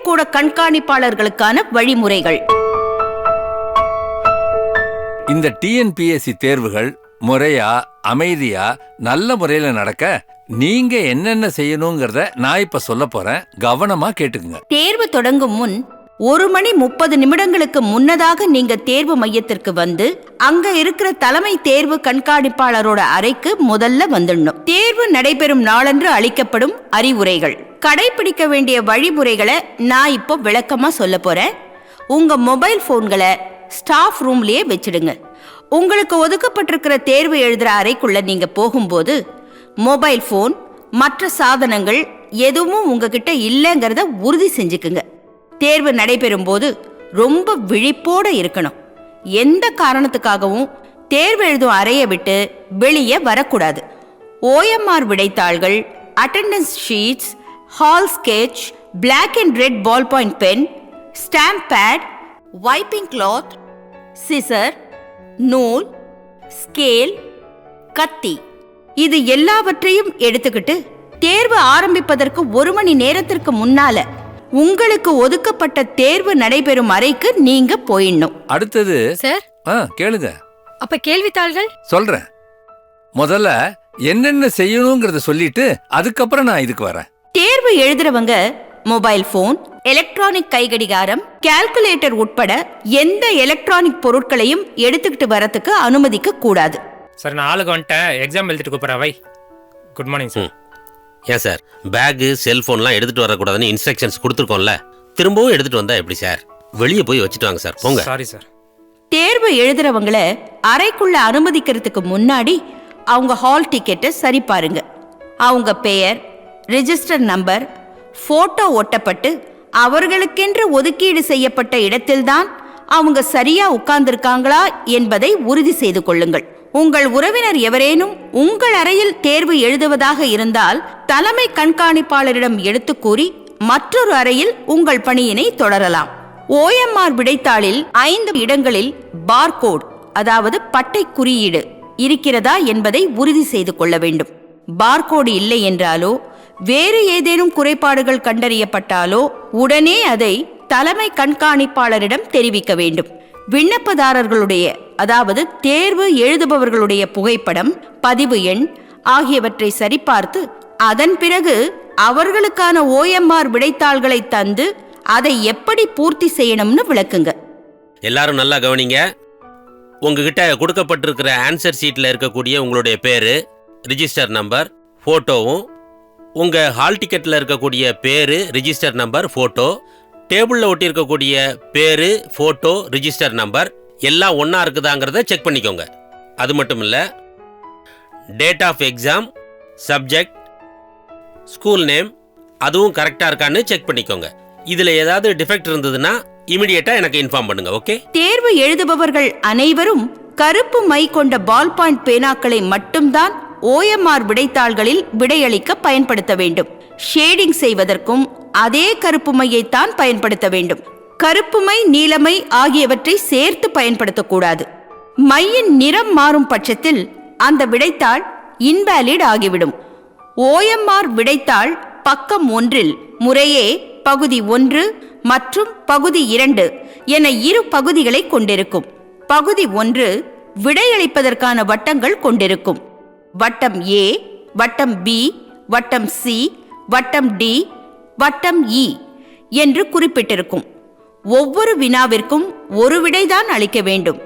தேர்வுக்கூட கண்காணிப்பாளர்களுக்கான வழிமுறைகள். இந்த டிஎன்பிஎஸ்சி தேர்வுகள் முறையா அமைதியா நல்ல முறையில நடக்க நீங்க என்னென்ன செய்யணுங்கிறத நான் இப்ப சொல்ல போறேன். கவனமா கேட்டுக்குங்க. தேர்வு தொடங்கும் முன் 1:30 முன்னதாக நீங்க தேர்வு மையத்திற்கு வந்து அங்க இருக்கிற தலைமை தேர்வு கண்காணிப்பாளரோட அறைக்கு முதல்ல வந்துடணும். தேர்வு நடைபெறும் நாளன்று அளிக்கப்படும் அறிவுரைகள், கடைபிடிக்க வேண்டிய வழிமுறைகளை நான் இப்போ விளக்கமா சொல்ல போறேன். உங்க மொபைல் போன்களை ஸ்டாஃப் ரூம்லயே வச்சிடுங்க. உங்களுக்கு ஒதுக்கப்பட்டிருக்கிற தேர்வு எழுதுற அறைக்குள்ள நீங்க போகும்போது மொபைல் போன் மற்ற சாதனங்கள் எதுவும் உங்ககிட்ட இல்லைங்கிறத உறுதி செஞ்சுக்குங்க. தேர்வு நடைபெறும் போது ரொம்ப விழிப்போட இருக்கணும். எந்த காரணத்துக்காகவும் தேர்வு எழுதும் அறையை விட்டு வெளியே வரக்கூடாது. OMR விடைத்தாள்கள், attendance sheets, hall sketch, black and red ball point pen, stamp pad, wiping cloth, scissor, நூல், ஸ்கேல், கத்தி, இது எல்லாவற்றையும் எடுத்துக்கிட்டு தேர்வு ஆரம்பிப்பதற்கு 1 மணி நேரத்திற்கு முன்னால உங்களுக்கு ஒதுக்கப்பட்ட தேர்வு நடைபெறும் அறைக்கு நீங்க போயிடணும். அடுத்தது சார், கேளுங்க. அப்ப கேள்வித்தாள்கள் சொல்றேன். முதல்ல என்னென்ன செய்யணுங்கிறத சொல்லிட்டு அதுக்கப்புறம் நான் இதுக்கு வரேன். தேர்வு எழுதுறவங்க மொபைல் போன், எலக்ட்ரானிக் கைகடிகாரம், கால்குலேட்டர் உட்பட எந்த எலக்ட்ரானிக் பொருட்களையும் எடுத்துக்கிட்டு வரத்துக்கு அனுமதிக்க கூடாது. சார், நான் ஆளுக்கு வந்துட்டேன். எக்ஸாம் எழுதிட்டு கூப்பிட்றேன். வை. Good morning sir. ஏன் சார், பேகு செல்போன்லாம் எடுத்துட்டு வரக்கூடாதுன்னு இன்ஸ்ட்ரக்ஷன்ஸ் கொடுத்துருக்கோம்ல, திரும்பவும் எடுத்துட்டு வந்தா எப்படி சார்? வெளியே போய் வச்சுட்டு வாங்க சார். போங்க. Sorry sir. தேர்வு எழுதுறவங்கள அறைக்குள்ள அனுமதிக்கிறதுக்கு முன்னாடி அவங்க ஹால் டிக்கெட்டை சரி பாருங்க. அவங்க பெயர், ரெஜிஸ்டர் நம்பர், போட்டோ ஒட்டப்பட்டு அவர்களுக்கென்று ஒதுக்கீடு செய்யப்பட்ட இடத்தில்தான் அவங்க சரியா உட்கார்ந்திருக்காங்களா என்பதை உறுதி செய்து கொள்ளுங்கள். உங்கள் உறவினர் எவரேனும் உங்கள் அறையில் தேர்வு எழுதுவதாக இருந்தால் தலைமை கண்காணிப்பாளரிடம் எடுத்து கூறி மற்றொரு அறையில் உங்கள் பணியினை தொடரலாம். OMR விடைத்தாளில் 5 இடங்களில் பார்கோட், அதாவது பட்டை குறியீடு இருக்கிறதா என்பதை உறுதி செய்து கொள்ள வேண்டும். பார்கோடு இல்லை என்றாலோ வேறு ஏதேனும் குறைபாடுகள் கண்டறியப்பட்டாலோ உடனே அதை தலைமை கண்காணிப்பாளரிடம் தெரிவிக்க வேண்டும். விண்ணப்பதாரர்களுடைய, அதாவது தேர்வு எழுதுபவர்களுடைய புகைப்படம், பதிவு எண் ஆகியவற்றை சரிபார்த்து அதன் பிறகு அவர்களுக்கான OMR விடைத்தாள்களை தந்து அதை எப்படி பூர்த்தி செய்யணும்னு விளக்குங்க. எல்லாரும் நல்லா கவனிங்க. உங்ககிட்ட கொடுக்கப்பட்டிருக்கிற ஆன்சர் ஷீட்ல இருக்கக்கூடிய உங்களுடைய பேரு, ரிஜிஸ்டர் நம்பர், போட்டோவும், உங்க ஹால் டிக்கெட்ல இருக்கக்கூடிய பேரு, ரிஜிஸ்டர் நம்பர், போட்டோ, டேபிள்ல ஒட்டி இருக்கக்கூடிய பேரு, போட்டோ, ரிஜிஸ்டர் நம்பர் எல்லாம் ஒன்னா இருக்குதாங்கிறத செக் பண்ணிக்கோங்க. அது மட்டும் இல்ல, date of exam, subject, school name அதுவும் கரெக்டா இருக்கான்னு செக் பண்ணிக்கோங்க. இதுல ஏதாவது டிஃபெக்ட் இருந்ததுன்னா இமிடியேட்டா எனக்கு இன்ஃபார்ம் பண்ணுங்க. ஓகே? தேர்வு எழுதுபவர்கள் அனைவரும் கருப்பு மை கொண்ட பால் பாயிண்ட் பேனாக்களை மட்டும்தான் OMR விடைத்தாள்களில் விடையளிக்க பயன்படுத்த வேண்டும். ஷேடிங் செய்வதற்கும் அதே கருப்பு மையைத்தான் பயன்படுத்த வேண்டும். கருப்பு மை, நீலமை ஆகியவற்றை சேர்த்து பயன்படுத்தக்கூடாது. மையின் நிறம் மாறும் பட்சத்தில் அந்த விடைத்தாள் இன்வாலிட் ஆகிவிடும். OMR விடைத்தாள் பக்கம் 1 முறையே பகுதி 1 மற்றும் பகுதி 2 என 2 பகுதிகளை கொண்டிருக்கும். பகுதி 1 விடையளிப்பதற்கான வட்டங்கள் கொண்டிருக்கும். வட்டம் A, வட்டம் B, வட்டம் C, வட்டம் D, வட்டம் E என்று குறிப்பிட்டிருக்கும். ஒவ்வொரு வினாவிற்கும் ஒரு விடைதான் அளிக்க வேண்டும்.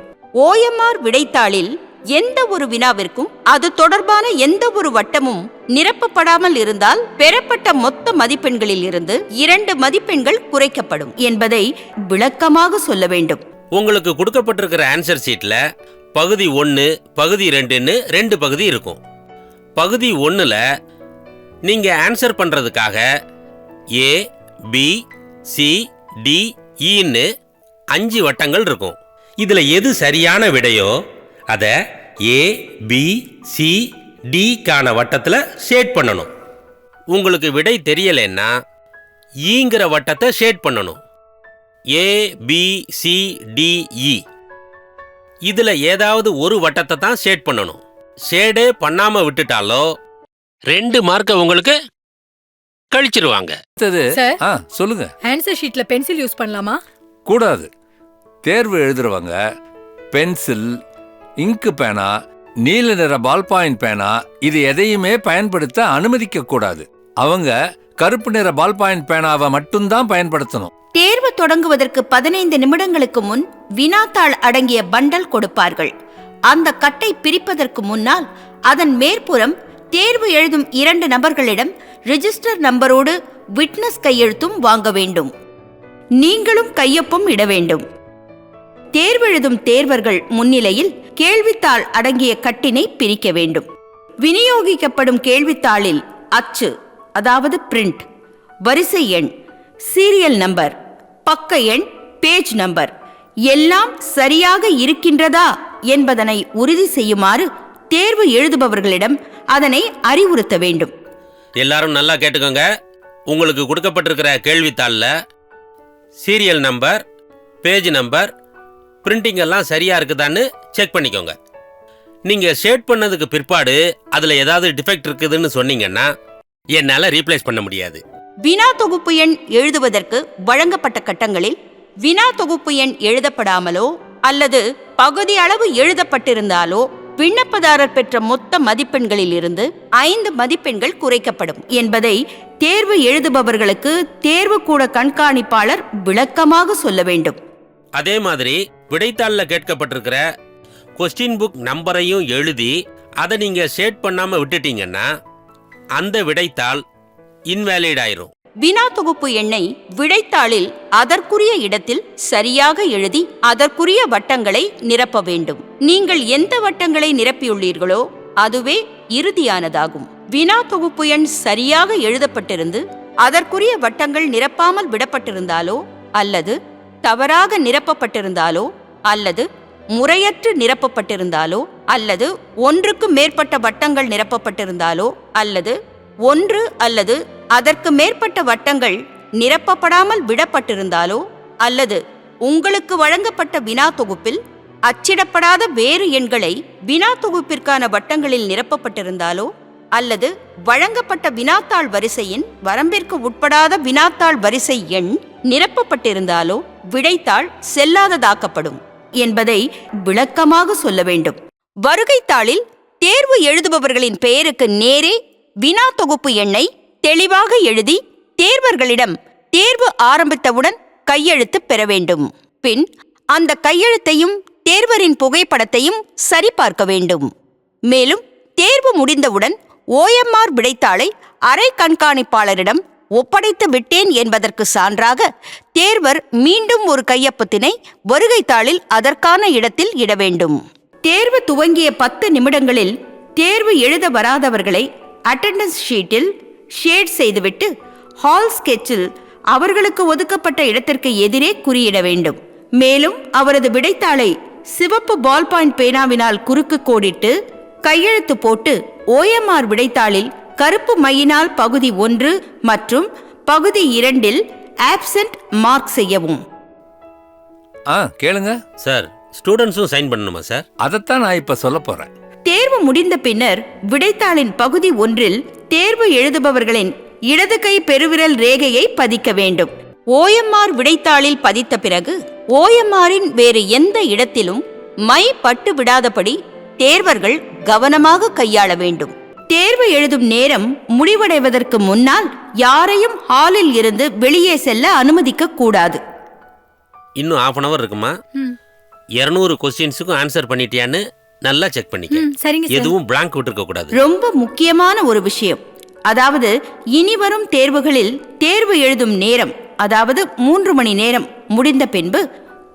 OMR விடைத்தாளில் எந்த ஒரு வினாவிற்கும் அது தொடர்பான எந்த ஒரு வட்டமும் நிரப்பப்படாமல் இருந்தால் பெறப்பட்ட மொத்த மதிப்பெண்களில் இருந்து 2 மதிப்பெண்கள் குறைக்கப்படும் என்பதை விளக்கமாக சொல்ல வேண்டும். உங்களுக்கு கொடுக்கப்பட்டிருக்கிற ஆன்சர் ஷீட்ல பகுதி 1, பகுதி 2ன்னு 2 பகுதி இருக்கும். பகுதி 1ல நீங்க ஆன்சர் பண்றதுக்காக A, B, C, D, Eன்னு 5 வட்டங்கள் இருக்கும். இதுல எது சரியான விடையோ அதை A, B, C, D கான வட்டத்துல ஷேட் பண்ணணும். உங்களுக்கு விடை தெரியலன்னா ஈங்கிற வட்டத்தை ஷேட் பண்ணணும். A, B, C, D, E இதுல ஏதாவது ஒரு வட்டத்தை தான் ஷேட் பண்ணணும். ஷேடே பண்ணாம விட்டுட்டாலோ 2 மார்க்கை உங்களுக்கு கழிச்சிருவாங்க. அடுத்தது சார். சொல்லுங்க. ஆன்சர் ஷீட்ல பென்சில் யூஸ் பண்ணலாமா? கூடாது. தேர்வு எழுதுறவங்க பென்சில், இங்கு பேனா, நீல நிற பால் பாயிண்ட் பேனா இது எதையுமே பயன்படுத்த அனுமதிக்க கூடாது. அவங்க கருப்பு நிற பால் பாயிண்ட் பேனாவை மட்டும்தான் பயன்படுத்தணும். தேர்வு தொடங்குவதற்கு 15 நிமிடங்களுக்கு முன் வினாத்தாள் அடங்கிய பண்டல் கொடுப்பார்கள். அந்த கட்டை பிரிப்பதற்கு முன்னால் அதன் மேற்புறம் தேர்வு எழுதும் 2 நபர்களிடம் ரிஜிஸ்டர் நம்பரோடு விட்னஸ் கையெழுத்தும் வாங்க வேண்டும். நீங்களும் கையொப்பம் இட வேண்டும். தேர்வெழுதும் தேர்வர்கள் முன்னிலையில் கேள்வித்தாள் அடங்கிய கட்டினை பிரிக்க வேண்டும். விநியோகிக்கப்படும் கேள்வித்தாளில் அச்சு, அதாவது பிரிண்ட், வரிசை எண், சீரியல் நம்பர், பக்க எண், பேஜ் நம்பர் எல்லாம் சரியாக இருக்கின்றதா என்பதனை உறுதி செய்யுமாறு தேர்வு எழுதுபவர்களிடம் அதனை அறிவுறுத்த வேண்டும். எல்லாரும் நல்லா கேட்டுக்கோங்க. உங்களுக்கு கொடுக்கப்பட்டிருக்கிற கேள்வித்தாளில் serial number, page number, printing எல்லாம் சரியா இருக்குதான்னு செக் பண்ணிக்கோங்க. நீங்க ஷேட் பண்ணதுக்கு பிற்பாடு அதுல ஏதாவது டிஃபெக்ட் இருக்குதுன்னு சொன்னீங்கன்னா என்னால ரீப்ளேஸ் பண்ண முடியாது. வினா தொகுப்பு எண் எழுதுவதற்கு வழங்கப்பட்ட கட்டங்களில் வினா தொகுப்பு எண் எழுதப்படாமலோ அல்லது பகுதி அளவு எழுதப்பட்டிருந்தாலோ விண்ணப்பதாரர் பெற்ற மொத்த மதிப்பெண்களில் இருந்து 5 மதிப்பெண்கள் குறைக்கப்படும் என்பதை தேர்வு எழுதுபவர்களுக்கு தேர்வுக்கூட கண்காணிப்பாளர் விளக்கமாக சொல்ல வேண்டும். அதே மாதிரி விடைத்தாளில் கேட்கப்பட்டிருக்கிற கொஸ்டின் புக் நம்பரையும் எழுதி அதை நீங்க ஷேட் பண்ணாம விட்டுட்டீங்கன்னா அந்த விடைத்தாள் இன்வேலிட் ஆயிரும். வினா தொகுப்பு எண்ணை விடைத்தாளில் அதற்குரிய இடத்தில் சரியாக எழுதி அதற்குரிய வட்டங்களை நிரப்ப வேண்டும். நீங்கள் எந்த வட்டங்களை நிரப்பியுள்ளீர்களோ அதுவே இறுதியானதாகும். வினா தொகுப்பு எண் சரியாக எழுதப்பட்டிருந்து அதற்குரிய வட்டங்கள் நிரப்பாமல் விடப்பட்டிருந்தாலோ அல்லது தவறாக நிரப்பப்பட்டிருந்தாலோ அல்லது முறையற்று நிரப்பப்பட்டிருந்தாலோ அல்லது ஒன்றுக்கு மேற்பட்ட வட்டங்கள் நிரப்பப்பட்டிருந்தாலோ அல்லது 1 அல்லது அதற்கு மேற்பட்ட வட்டங்கள் நிரப்பப்படாமல் விடப்பட்டிருந்தாலோ அல்லது உங்களுக்கு வழங்கப்பட்ட வினா தொகுப்பில் அச்சிடப்படாத வேறு எண்களை வினா தொகுப்பிற்கான வட்டங்களில் நிரப்பப்பட்டிருந்தாலோ அல்லது வழங்கப்பட்ட வினாத்தாள் வரிசையின் வரம்பிற்கு உட்படாத வினாத்தாள் வரிசை எண் நிரப்பப்பட்டிருந்தாலோ விடைத்தாள் செல்லாததாக்கப்படும் என்பதை விளக்கமாக சொல்ல வேண்டும். வருகைத்தாளில் தேர்வு எழுதுபவர்களின் பெயருக்கு நேரே வினா தொகுப்பு எண்ணை தெளிவாக எழுதி தேர்வர்களிடம் தேர்வு ஆரம்பித்தவுடன் கையெழுத்து பெற வேண்டும். பின் அந்த கையெழுத்தையும் தேர்வரின் புகைப்படத்தையும் சரிபார்க்க வேண்டும். மேலும் தேர்வு முடிந்தவுடன் OMR விடைத்தாளை அறை கண்காணிப்பாளரிடம் ஒப்படைத்து விட்டேன் என்பதற்கு சான்றாக தேர்வர் மீண்டும் ஒரு கையொப்பத்தினை வருகைத்தாளில் அதற்கான இடத்தில் இட வேண்டும். தேர்வு துவங்கிய 10 நிமிடங்களில் தேர்வு எழுத வராதவர்களை அட்டெண்டன்ஸ் ஷீட்டில் ஷேட் செய்துவிட்டு ஹால் ஸ்கெட்சில் அவர்களுக்கு ஒதுக்கப்பட்ட இடத்திற்கு எதிரே குறியிட வேண்டும். மேலும் அவரது விடைத்தாளை சிவப்பு பால் பாயிண்ட் பேனாவினால் குறுக்கு கோடிட்டு கையெழுத்து போட்டு OMR விடைத்தாளில் கருப்பு மையினால் பகுதி 1 மற்றும் பகுதி 2இல் ஆப்சென்ட் மார்க் செய்யவும். கேளுங்க சார், ஸ்டூடெண்ட்ஸும் சைன் பண்ணணுமா சார்? அதைத்தான் நான் இப்ப சொல்ல போறேன். தேர்வு முடிந்த பின்னர் விடைத்தாளின் பகுதி 1இல் தேர்வு எழுதுபவர்களின் இடது கை பெருவிரல் ரேகையை பதிக்க வேண்டும். OMR விடைத்தாளில் பதித்த பிறகு OMRஇன் வேறு எந்த இடத்திலும் மை பட்டு விடாதபடி தேர்வர்கள் கவனமாக கையாள வேண்டும். தேர்வு எழுதும் நேரம் முடிவடைவதற்கு முன்னால் யாரையும் ஹாலில் இருந்து வெளியே செல்ல அனுமதிக்க கூடாது. இன்னும் 1/2 hour இருக்குமா? 200 கொஸ்டின்ஸுக்கும் ஆன்சர் பண்ணிட்டியான்னு நல்லா செக் பண்ணிக்க. சரிங்க சார். எதுவும் பிளாங்க் விட்டுருக்க கூடாது. ரொம்ப முக்கியமான ஒரு விஷயம், அதாவது இனி வரும் தேர்வுகளில் தேர்வு எழுதும் நேரம், அதாவது 3 மணி நேரம் முடிந்த பின்பு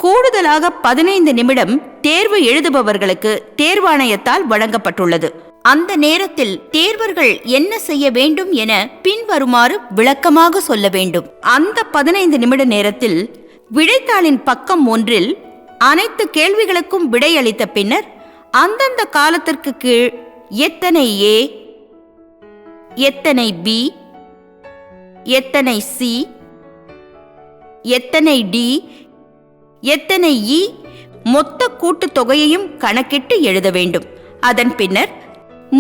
கூடுதலாக 15 நிமிடம் தேர்வு எழுதுபவர்களுக்கு தேர்வாணையத்தால் வழங்கப்பட்டுள்ளது. அந்த நேரத்தில் தேர்வர்கள் என்ன செய்ய வேண்டும் என பின்வருமாறு விளக்கமாக சொல்ல வேண்டும். அந்த 15 நிமிட நேரத்தில் விடைத்தாளின் பக்கம் 1இல் அனைத்து கேள்விகளுக்கும் விடையளித்த பின்னர் அந்தந்த காலத்திற்கு கீழ் எத்தனை A, எத்தனை B, எத்தனை C, எத்தனை D, எத்தனை E மொத்த கூட்டுத் தொகையையும் கணக்கிட்டு எழுத வேண்டும். அதன் பின்னர்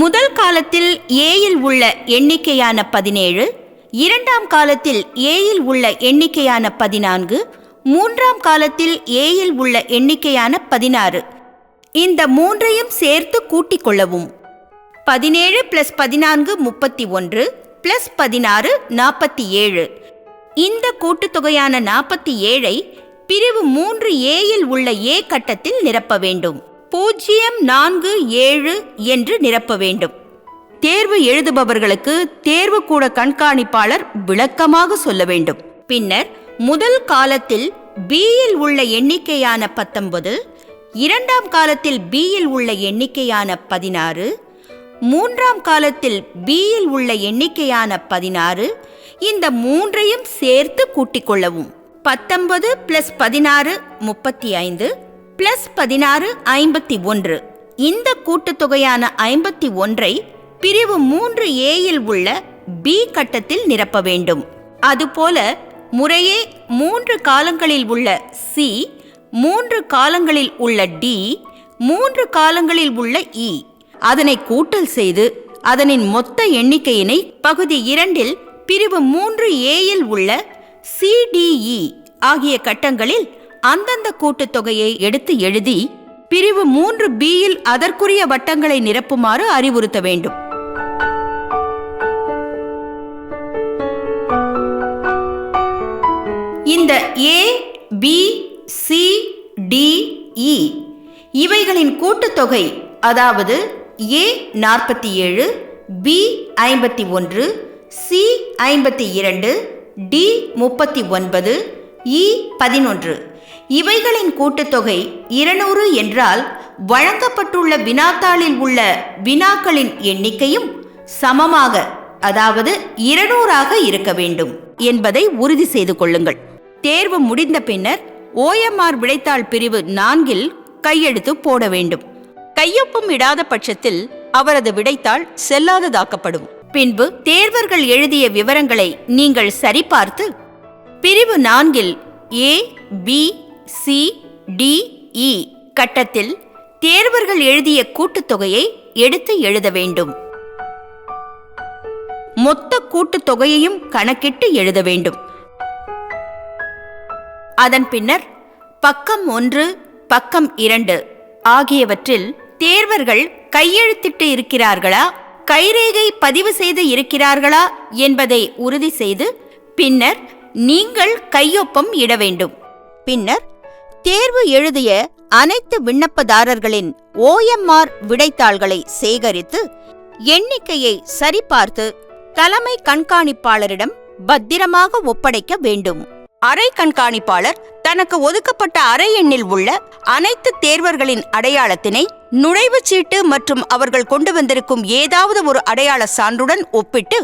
முதல் காலத்தில் Aயில் உள்ள எண்ணிக்கையான 17, இரண்டாம் காலத்தில் ஏயில் உள்ள எண்ணிக்கையான 14, மூன்றாம் காலத்தில் ஏயில் உள்ள எண்ணிக்கையான 16. இந்த மூன்றையும் சேர்த்து கூட்டிக் கொள்ளவும். 17 + 14 31 + 16 47. இந்த கூட்டுத்தொகையான 47ஐ பிரிவு 3Aயில் உள்ள A கட்டத்தில் நிரப்ப வேண்டும். 047 என்று நிரப்ப வேண்டும். தேர்வு எழுதுபவர்களுக்கு தேர்வுக்கூட கண்காணிப்பாளர் விளக்கமாக சொல்ல வேண்டும். பின்னர் முதல் காலத்தில் Bயில் உள்ள எண்ணிக்கையான 19, இரண்டாம் காலத்தில் Bயில் உள்ள எண்ணிக்கையான 16, மூன்றாம் காலத்தில் Bயில் உள்ள எண்ணிக்கையான 16, இந்த மூன்றையும் சேர்த்து கூட்டிக் கொள்ளவும். 19 + 16 35 + 16 51. இந்த கூட்டுத்தொகையான 51ஐ பிரிவு 3Aயில் உள்ள B கட்டத்தில் நிரப்ப வேண்டும். அதுபோல முறையே 3 காலங்களில் உள்ள C, 3 காலங்களில் உள்ள D, 3 காலங்களில் உள்ள E, அதனை கூட்டல் செய்து அதனின் மொத்த எண்ணிக்கையினை பகுதி 2இல் பிரிவு 3Aயில் உள்ள CDE ஆகிய கட்டங்களில் அந்தந்த கூட்டுத்தொகையை எடுத்து எழுதி பிரிவு 3Bயில் அதற்குரிய வட்டங்களை நிரப்புமாறு அறிவுறுத்த வேண்டும். இந்த A, B, C, D, E இவைகளின் கூட்டுத்தொகை, அதாவது A 47, B 51, C 52, D 39, E 11 இவைகளின் கூட்டுத்தொகை 200 என்றால் வழங்கப்பட்டுள்ள வினாத்தாளில் உள்ள வினாக்களின் எண்ணிக்கையும் சமமாக, அதாவது 200ஆக இருக்க வேண்டும் என்பதை உறுதி செய்து கொள்ளுங்கள். தேர்வு முடிந்த பின்னர் OMR விடைத்தாள் பிரிவு 4இல் கையெழுத்து போட வேண்டும். கையொப்பம் இடாத பட்சத்தில் அவரது விடைத்தாள் செல்லாததாக்கப்படும். பின்பு தேர்வர்கள் எழுதிய விவரங்களை நீங்கள் சரிபார்த்து பிரிவு 4இல் A, B, C, D, E கட்டத்தில் தேர்வர்கள் எழுதிய கூட்டுத்தொகையை எடுத்து எழுத வேண்டும். மொத்த கூட்டுத்தொகையையும் கணக்கிட்டு எழுத வேண்டும். அதன் பின்னர் பக்கம் 1, பக்கம் 2 ஆகியவற்றில் தேர்வர்கள் கையெழுத்திட்டு இருக்கிறார்களா, கைரேகை பதிவு செய்து இருக்கிறார்களா என்பதை உறுதி செய்து பின்னர் நீங்கள் கையொப்பம் இட வேண்டும். பின்னர் தேர்வு எழுதிய அனைத்து விண்ணப்பதாரர்களின் OMR விடைத்தாள்களை சேகரித்து எண்ணிக்கையை சரிபார்த்து தலைமை கண்காணிப்பாளரிடம் பத்திரமாக ஒப்படைக்க வேண்டும். அறை கண்காணிப்பாளர் தனக்கு ஒதுக்கப்பட்ட அறை எண்ணில் உள்ள அனைத்து தேர்வர்களின் அடையாளத்தினை நுழைவுச் சீட்டு மற்றும் அவர்கள் கொண்டு வந்திருக்கும் ஏதாவது ஒரு அடையாள சான்றுடன் ஒப்பிட்டு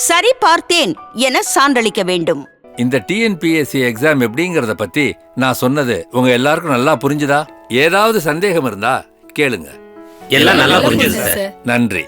சரிபார்த்தேன் என சான்றளிக்க வேண்டும். இந்த TNPSC எக்ஸாம் எப்படிங்கறத பத்தி நான் சொன்னது உங்க எல்லாருக்கும் நல்லா புரிஞ்சுதா? ஏதாவது சந்தேகம் இருந்தா கேளுங்க. எல்லாம் நல்லா புரிஞ்சுது சார். நன்றி.